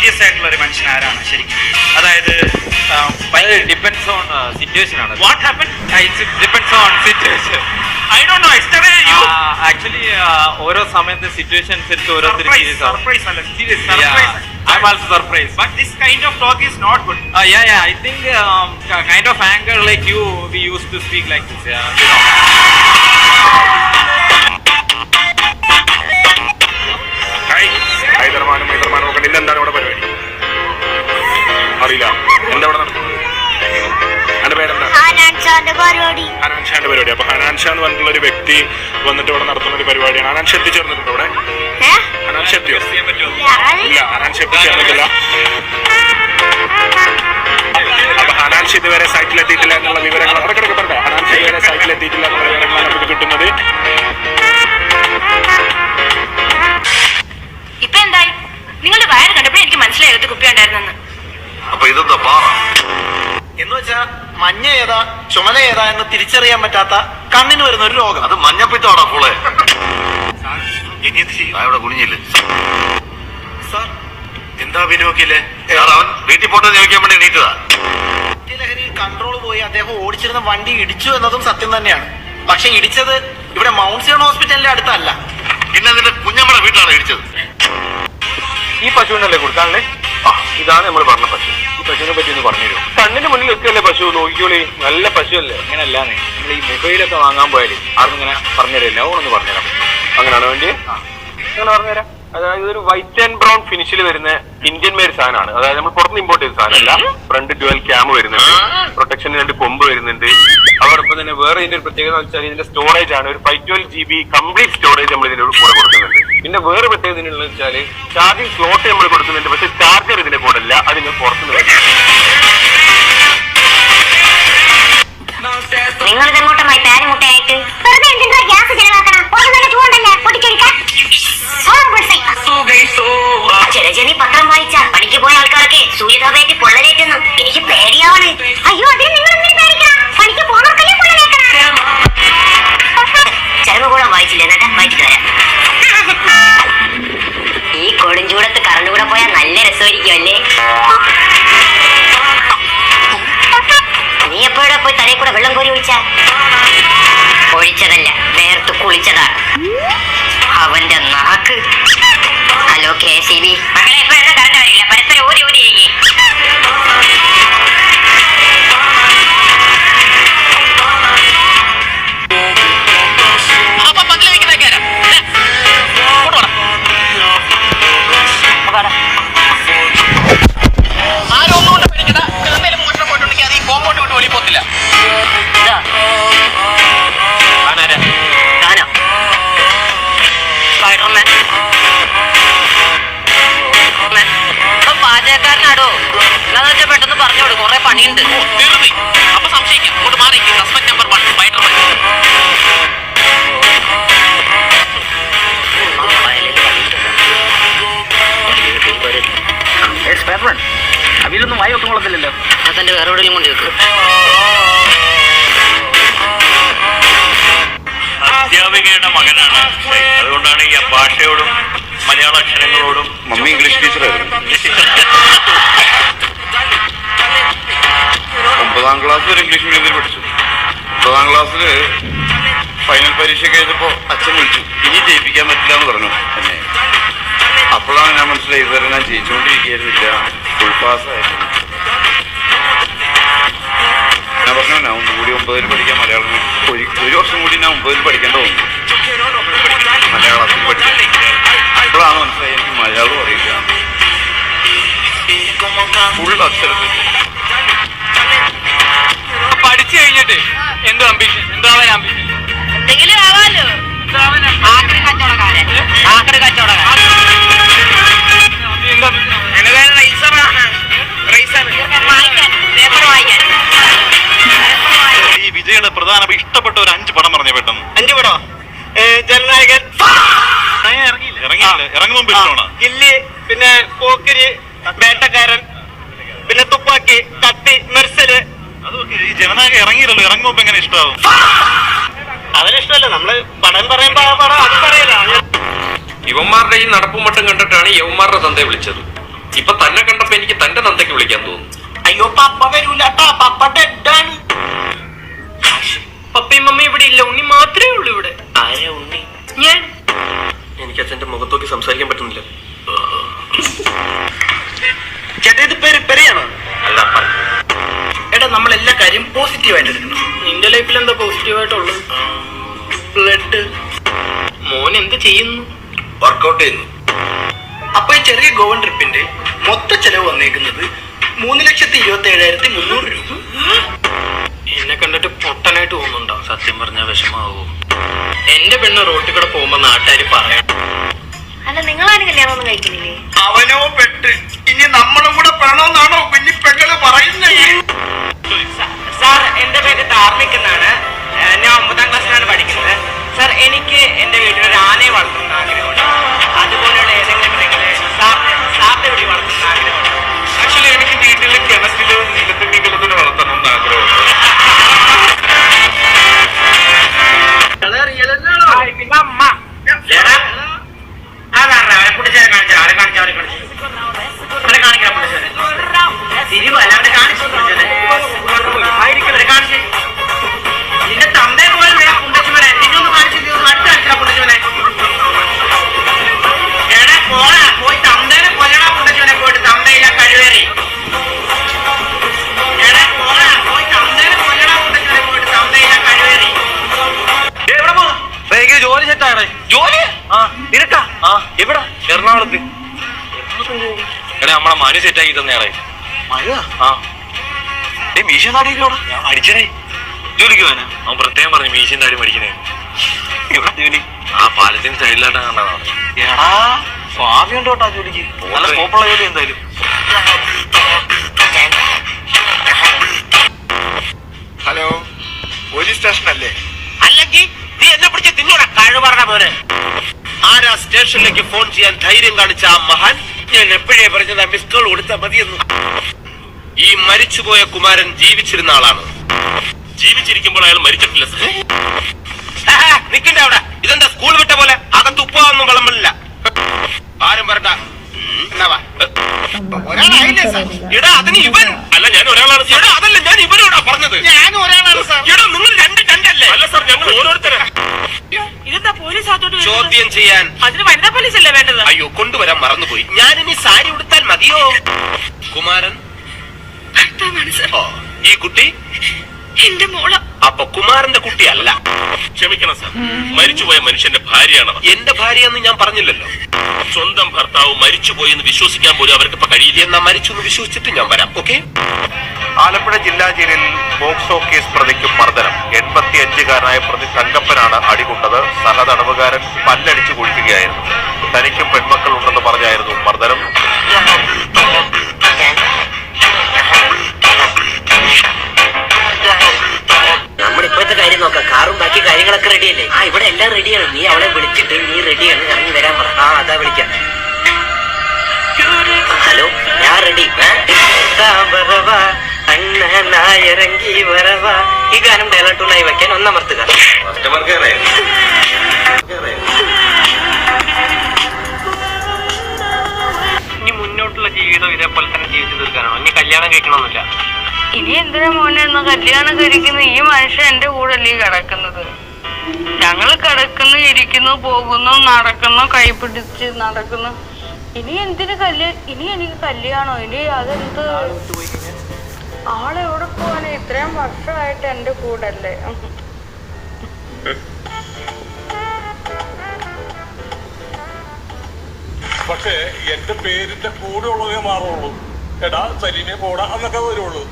Courteous ആയിട്ടുള്ള ഒരു മനുഷ്യൻ ആരാണ് ശരിക്കും? അതായത് ഡിപ്പെൻഡ്സ് ഓൺ സിറ്റുവേഷൻ ആണ്. What happen? It depends on situation. I don't know. Yesterday you actually ഓരോ സമയത്ത് സിറ്റുവേഷൻ അനുസരിച്ച് ഓരോരുത്തർ surprise അല്ല, serious surprise. I'm also surprised. But this kind of talk is not good. Yeah. I think kind of anger like you, we used to speak like this. Yeah, you know. ഹൈദർമാനും ഒക്കെ എന്താണ് ഇവിടെ പരിപാടി അറിയില്ല. എന്താ ഇവിടെ നടക്കുന്നത്? എന്റെ പേരെന്താ? ഹനാൻഷാന്റെ പരിപാടി. അപ്പൊ ഹനാൻഷ എന്ന് പറഞ്ഞിട്ടുള്ള ഒരു വ്യക്തി വന്നിട്ട് ഇവിടെ നടത്തുന്ന ഒരു പരിപാടിയാണ്. ഹനാൻഷ എത്തിച്ചേർന്നിട്ടുണ്ടോ ഇവിടെ? ഹനാൻഷ എത്തിയോ? ഇല്ല, ഹനാൻഷ എത്തിച്ചേർന്നിട്ടില്ല. അപ്പൊ ഹനാൻഷ ഇതുവരെ സൈറ്റിലെത്തിയിട്ടില്ല എന്നുള്ള വിവരങ്ങൾ ഇടയ്ക്കിടയ്ക്ക് പറഞ്ഞോ. ഹനാൻഷ ഇതുവരെ സൈറ്റിലെത്തിയിട്ടില്ല എന്നുള്ള വിവരങ്ങളാണ് നമുക്ക് കിട്ടുന്നത്. ഇപ്പൊ എന്തായി? നിങ്ങളുടെ വയറ് കണ്ടപ്പോഴേ എനിക്ക് മനസ്സിലായത് കുപ്പി ഉണ്ടായിരുന്നെന്ന്. അപ്പൊ ഇതെന്താ പാറ എന്ന് വെച്ചാ മഞ്ഞ ഏതാ ചുമല ഏതാ എന്ന് തിരിച്ചറിയാൻ പറ്റാത്ത കണ്ണിന് വരുന്ന ഒരു രോഗം. അത് മഞ്ഞപ്പിത്തമാണോ പോളെ? ഇവിടെ കുനിഞ്ഞില്ലേ സാർ? എന്താ വിനോക്കില്ലേ? അവൻ വീട്ടിൽ പോട്ടെ ചോദിക്കാൻ വേണ്ടി എണീറ്റതാ. ലഹരി കൺട്രോൾ പോയി അദ്ദേഹം ഓടിച്ചിരുന്ന വണ്ടി ഇടിച്ചു എന്നതും സത്യം തന്നെയാണ്. പക്ഷെ ഇടിച്ചത് ഇവിടെ മൗണ്ട് സിയോൺ ഹോസ്പിറ്റലിന്റെ അടുത്തല്ല. പിന്നെ നിന്റെ കുഞ്ഞമ്മയുടെ വീട്ടിലാണ് ഇടിച്ചത്. ഈ പശുവിനല്ലേ കൊടുക്കാനല്ലേ? ഇതാണ് നമ്മൾ പറഞ്ഞ പശു. ഈ പശുവിനെ പറ്റി ഒന്ന് പറഞ്ഞു തരും. കണ്ണിന് മുന്നിൽ എത്തിയല്ലേ പശു, നോക്കിയോളി, നല്ല പശുവല്ലേ. അങ്ങനെയല്ലാന്ന് നിങ്ങൾ ഈ മൊബൈലൊക്കെ വാങ്ങാൻ പോയാൽ ആരും ഇങ്ങനെ പറഞ്ഞുതരില്ല. ഓണൊന്ന് പറഞ്ഞുതരാം. അങ്ങനെയാണോ വേണ്ടി? അങ്ങനെ പറഞ്ഞുതരാം. അതായത് ഒരു വൈറ്റ് ആൻഡ് ബ്രൗൺ ഫിനിഷിൽ വരുന്ന ഇന്ത്യൻ മെയ്ഡ് സാധനമാണ്. അതായത് നമ്മൾ പുറത്ത് ഇമ്പോർട്ട് ചെയ്ത സാധനമല്ല. ഫ്രണ്ട് ഡ്യുവൽ ക്യാം വരുന്നുണ്ട്, പ്രൊട്ടക്ഷന് 2 കൊമ്പ് വരുന്നുണ്ട്. അതോടൊപ്പം തന്നെ വേറെ ഇതിന്റെ ഒരു പ്രത്യേകത എന്ന് വെച്ചാൽ ഇതിന്റെ സ്റ്റോറേജ് ആണ്. ഒരു 512 GB കംപ്ലീറ്റ് സ്റ്റോറേജ് നമ്മൾ ഇതിന്റെ കൂടെ കൊടുക്കുന്നുണ്ട്. പിന്നെ വേറെ പ്രത്യേകത ഇതിനുള്ളത് വെച്ചാൽ ചാർജിങ് സ്ലോട്ട് നമ്മൾ കൊടുക്കുന്നുണ്ട്. പക്ഷെ ചാർജർ ഇതിന്റെ കൂടെ അല്ല, അതിന് പുറത്തുനിന്ന് വരും. നിങ്ങളിതെങ്ങോട്ടമായി പേരമുട്ടയായിട്ട് വെറുതെ എന്തിനാ ഗ്യാസ് ചെലവാക്കണം? ചിലജനി പത്രം വായിച്ചാ പണിക്ക് പോയ ആൾക്കാരൊക്കെ സൂര്യതാപേറ്റ് പൊള്ളലേറ്റുന്നു. എനിക്ക് പേടിയാവാണ്. അയ്യോ, അതിന് നിങ്ങൾ എന്തിനു പേടിക്കണം? പണിക്ക് പോണവർക്കല്ലേ പൊള്ളലേക്കണം. ചെലവ് കൂടെ വായിച്ചില്ല, എന്നിട്ട് വായിച്ചിട്ട് വരാം. ഈ കൊടുംചൂടത്ത് കറണ്ട് കൂടെ പോയാൽ നല്ല രസമായിരിക്കും അല്ലേ? നീ എപ്പോഴാ പോയി തലയിൽ കൂടെ വെള്ളം കോരി ഒഴിച്ചാ? ഒഴിച്ചതല്ല, വേർത്ത് കുളിച്ചതാണ്. അവന്റെ നാക്ക്. ഹലോ KCB മകളെ, ഇപ്പൊ എന്താ കറണ്ട് വരില്ല? പരസ്പരം ഊരി ഊരിയിരിക്കേ. പാചകക്കാരനാടോ? എന്താന്ന് വെച്ചാൽ പെട്ടെന്ന് പറഞ്ഞോളൂ, കുറെ പണിയുണ്ട്. അപ്പൊ സംശയിക്കാം. അങ്ങോട്ട് മാറി. Suspect number 1 Spiderman. അവിലൊന്നും വായി വെക്കാൻ കൊള്ളത്തില്ലല്ലോ. അതെന്റെ വേറെ എവിടെയും കൊണ്ട് വെക്കും. അധ്യാപികയുടെ മകനാണ്. അതുകൊണ്ടാണ് ഈ ഭാഷയോടും മലയാള അക്ഷരങ്ങളോടും. മമ്മി ഇംഗ്ലീഷ് ടീച്ചറായിരുന്നു. 9ാം ക്ലാസ് വരെ ഇംഗ്ലീഷ് മീഡിയത്തിൽ പഠിച്ചു. 9ാം ക്ലാസ്സിൽ ഫൈനൽ പരീക്ഷ കഴിഞ്ഞപ്പോൾ അച്ഛൻ വിളിച്ചു, ഇനി ജയിപ്പിക്കാൻ പറ്റില്ല എന്ന് പറഞ്ഞു എന്നെ. അപ്പോഴാണ് ഞാൻ മനസ്സിലായി, ഇതുവരെ ഞാൻ ജയിച്ചുകൊണ്ടിരിക്കുകയായിരുന്നില്ല, ഫുൾ പാസ്സായിരുന്നു. ഞാൻ പറഞ്ഞു, ഞാൻ ഒന്നുകൂടി 9ൽ പഠിക്കാൻ മലയാളം. ഒരു വർഷം കൂടി ഞാൻ 9ൽ പഠിക്കേണ്ട തോന്നുന്നു, മലയാളത്തിൽ പഠിക്കാൻ. അപ്പോഴാണ് മനസ്സിലായി എനിക്ക് മലയാളം അറിയില്ല, ഫുൾ അക്ഷരത്തിൽ. പഠിച്ചു കഴിഞ്ഞിട്ട് എന്തോ അംബിഷൻ? എന്താണ് അംബിഷൻ? എന്തെങ്കിലും ആവാലോ. ആക്രി കച്ചവടക്കാരൻ. ഈ വിജയുടെ പ്രധാന ഇഷ്ടപ്പെട്ട ഒരു 5 പടം പറഞ്ഞ പെട്ടെന്ന്. 5 പടം. ജനനായകൻ ഇറങ്ങുമ്പോ ഇഷ്ടമാണ്. ഗില്ലി, പിന്നെ പോക്കിരി, വേട്ടക്കാരൻ, പിന്നെ തുപ്പാക്കി, കത്തി, മെർസല്. അതൊക്കെ ഈ ജനനായകൻ ഇറങ്ങിയില്ലല്ലോ. ഇറങ്ങുമ്പോ എങ്ങനെ ഇഷ്ടമാവും? അതിനിഷ്ടമല്ല. നമ്മള് പടം പറയുമ്പോ ആ പടം അത് പറയല. ഇവന്മാരുടെ ഈ നടപ്പുമട്ടം കണ്ടിട്ടാണ് യവന്മാരുടെ തന്തയെ വിളിച്ചത്. ഇപ്പൊ തന്നെ കണ്ടപ്പോ എനിക്ക് തന്റെ നന്ദയ്ക്ക് വിളിക്കാൻ തോന്നുന്നു. അയ്യോ പപ്പ വരൂലട്ടാ, പപ്പ ഡെഡാണ്. പപ്പയും മമ്മയും ഇവിടെ ഇല്ല, ഉണ്ണി മാത്രമേ ഉള്ളൂ ഇവിടെ. ആരാ ഉണ്ണി? ഞാൻ. എനിക്ക് അച്ഛന്റെ മുഖത്തോക്കി സംസാരിക്കാൻ പറ്റുന്നില്ല. ചേട്ടാ ഇത് പെരിയാണോ? അല്ല, എടാ നമ്മൾ എല്ലാ കാര്യം പോസിറ്റീവായിട്ട് എടുക്കണം. നിന്റെ ലൈഫിൽ എന്താ പോസിറ്റീവായിട്ടുള്ളത്? ബ്ലഡ്. മോൻ എന്ത് ചെയ്യുന്നു? വർക്കൗട്ട് ചെയ്യുന്നു. അപ്പൊ ഈ ചെറിയ ഗോവൻ ട്രിപ്പിന്റെ മൊത്ത ചെലവ് വന്നേക്കുന്നത് 3,27,300 രൂപ. എന്നെ കണ്ടിട്ട് പൊട്ടനായിട്ട് തോന്നുന്നുണ്ടോ? സത്യം പറഞ്ഞ വിഷമാവോ? എന്റെ പെണ്ണ് റോട്ടിൽ കൂടെ പോകുമ്പോ നാട്ടുകാർ പറയാം. അല്ല നിങ്ങളാരും കല്യാണം ഒന്നും കഴിക്കുന്നില്ലേ? അവനോ പെട്ട് ഇനി നമ്മളും കൂടെ പെടണമെന്നാണോ കുഞ്ഞി പെങ്ങള് പറയുന്നത്? സാർ, എന്റെ പേര് ധാർമ്മിക് എന്നാണ്. ഞാൻ 9ാം ക്ലാസ്സിലാണ് പഠിക്കുന്നത്. സാർ, എനിക്ക് എന്റെ വീട്ടിൽ ഒരു ആനയെ വളർത്തുന്ന ആഗ്രഹമുണ്ട്. അതുപോലെയുള്ള ഏതെങ്കിലും മൃഗങ്ങളെ സാറിന്റെ വീട്ടിൽ വളർത്തുന്ന ആഗ്രഹമുണ്ട്. ആക്ച്വലി എനിക്ക് വീട്ടിലെ കിണറ്റിലും നിലത്തിലും വളർത്തണം എന്ന് ആഗ്രഹമുണ്ട്. പിന്നെ അമ്മ അവരെ കുട്ടിച്ചാരെ കാണിച്ചാൽ അവരെ കാണിക്കാൻ തിരിവല്ല അവരെ കാണിച്ചു കാണിച്ചു. നിന്റെ തന്തയെ പോലെ വേണം കുണ്ടച്ചുമനെ. നിന്നൊന്ന് കാണിച്ചു അടുത്ത് കാണിച്ചാ കുണ്ടച്ചുമനെ. എടാ പോടാ, പോയി തന്തേനെ കൊല്ലണ കുണ്ടച്ചുമനെ. പോയിട്ട് തന്തയില്ല കഴിവേറി. എടാ പോടാ, പോയി തന്തേനെ കൊല്ലണ കുണ്ടച്ചുമനെ. പോയിട്ട് തന്തയില്ല കഴിവേറി. എവിടെ പോകുന്നു? എനിക്ക് ജോലി സെറ്റാണ്. ജോലി? നിനക്കാ? എവിടെ? എറണാകുളത്ത്. എടാ നമ്മളെ മനു സെറ്റാക്കി തന്നെയാളെ. മഴ? മീശ നാടിയിലോടാ അടിച്ചടേ. ജോലിക്ക് പോകാനാ? അവൻ പ്രത്യേകം പറഞ്ഞു മീശന്റെ അടി മടിക്കണേ. ജോലി ആ പാലത്തിന് സൈഡിലായിട്ടാ കണ്ടതാണ്. എടാ സ്വാമി ഉണ്ട് കേട്ടാ ജോലിക്ക്. നല്ല സ്കോപ്പുള്ള ജോലി എന്തായാലും. ഹലോ, പോലീസ് സ്റ്റേഷൻ അല്ലേ? അല്ലെങ്കിൽ നീ എന്നെ പിടിച്ച് തിന്നൂടാ കഴിവ് പറഞ്ഞ പോലെ. ആരാ സ്റ്റേഷനിലേക്ക് ഫോൺ ചെയ്യാൻ ധൈര്യം കാണിച്ച ആ മഹാൻ? ഞാൻ എപ്പോഴേ പറഞ്ഞതാ മിസ് കോൾ കൊടുത്താൽ മതിയെന്ന്. ഈ മരിച്ചുപോയ കുമാരൻ ജീവിച്ചിരുന്ന ആളാണ്. ജീവിച്ചിരിക്കുമ്പോൾ അയാൾ മരിച്ചിട്ടില്ല. നിക്കണ്ട അവിടെ. ഇതെന്താ സ്കൂൾ വിട്ട പോലെ? അകത്ത് ഉപ്പൊന്നും വിളമ്പില്ല. ആരും വരണ്ട. എടാ അതിന് ഇവൻ അല്ല, ഞാൻ ഒരാളാണ്. എടാ അതല്ല, ഞാൻ ഇവനോടാ പറഞ്ഞത്. ഞാൻ ഒരാളാണ് സാർ. എടാ നിങ്ങൾ രണ്ടല്ലേ? അല്ല സാർ, ഞങ്ങൾ ഓരോരുത്തരാ. ഇതെന്താ പോലീസ് അകത്തോട്ട് ചോദ്യം ചെയ്യാൻ അതിന് വനിതാ പോലീസ് അല്ലേ വേണ്ടത്? അയ്യോ കൊണ്ടുവരാൻ മറന്നുപോയി. ഞാനിനി സാരി ഉടുത്താൽ മതിയോ? കുമാരൻ ഓ, ഈ കുട്ടി എന്റെ മോള. അപ്പൊ കുമാരന്റെ കുട്ടിയല്ല. ക്ഷമിക്കണം സാർ, മരിച്ചുപോയ മനുഷ്യന്റെ ഭാര്യയാണ്. എന്റെ ഭാര്യയെന്ന് ഞാൻ പറഞ്ഞില്ലല്ലോ. സ്വന്തം ഭർത്താവ് മരിച്ചുപോയെന്ന് വിശ്വസിക്കാൻ പോലും അവർക്ക് ഇപ്പൊ കഴിയില്ല. എന്നാ മരിച്ചു എന്ന് വിശ്വസിച്ചിട്ട് ഞാൻ വരാം. ഓക്കെ. ആലപ്പുഴ ജില്ലാ ജയിലിൽ പോക്സോ കേസ് പ്രതിക്കും മർദ്ദനം. 85-കാരനായ പ്രതി തങ്കപ്പനാണ് അടികൊണ്ടത്. സഹതടവുകാരൻ പല്ലടിച്ചു കുഴിക്കുകയായിരുന്നു. തനിക്കും പെൺമക്കൾ ഉണ്ടെന്ന് പറഞ്ഞായിരുന്നു മർദ്ദനം. നമ്മളിപ്പോഴത്തെ കാര്യം നോക്കാം. കാറും ബാക്കി കാര്യങ്ങളൊക്കെ റെഡിയല്ലേ? ഇവിടെ എല്ലാം റെഡിയാണ്. നീ അവളെ വിളിച്ചിട്ട് നീ റെഡിയാണ് ഇറങ്ങി വരാൻ പറ. അതാ വിളിക്കാം. ഹലോ, ഞാൻ റെഡി. ഇറങ്ങി വരവാ. ഈ ഗാനം ഡയലോട്ടുള്ളായി വെക്കാൻ ഒന്നമർത്തുക. ഇനി മുന്നോട്ടുള്ള ജീവിതം ഇതേപോലെ തന്നെ ജീവിച്ചു തീർക്കാനാണോ? ഇനി കല്യാണം കഴിക്കണമെന്നില്ല. ഇനി എന്തിനാ മോനെ ഒന്ന് കല്യാണം കഴിക്കുന്നു? ഈ മനുഷ്യൻ എന്റെ കൂടെ അല്ലേ കിടക്കുന്നത്? ഞങ്ങൾ കിടക്കുന്നു, ഇരിക്കുന്നു, പോകുന്നു, നടക്കുന്നു, കൈപിടിച്ച് നടക്കുന്നു. ഇനി എന്തിനു ഇനി എനിക്ക് കല്യാണോ? ഇനി അതെന്ത്? ആളെവിടെ പോവാനേ? ഇത്രയും വർഷമായിട്ട് എന്റെ കൂടെ അല്ലേ. പക്ഷേ എന്റെ പേരിന്റെ കൂടെ ഉള്ളതേ മാറുള്ളൂ. എടാ സലീമെ പോടാ എന്നൊക്കെ വരുള്ളൂ.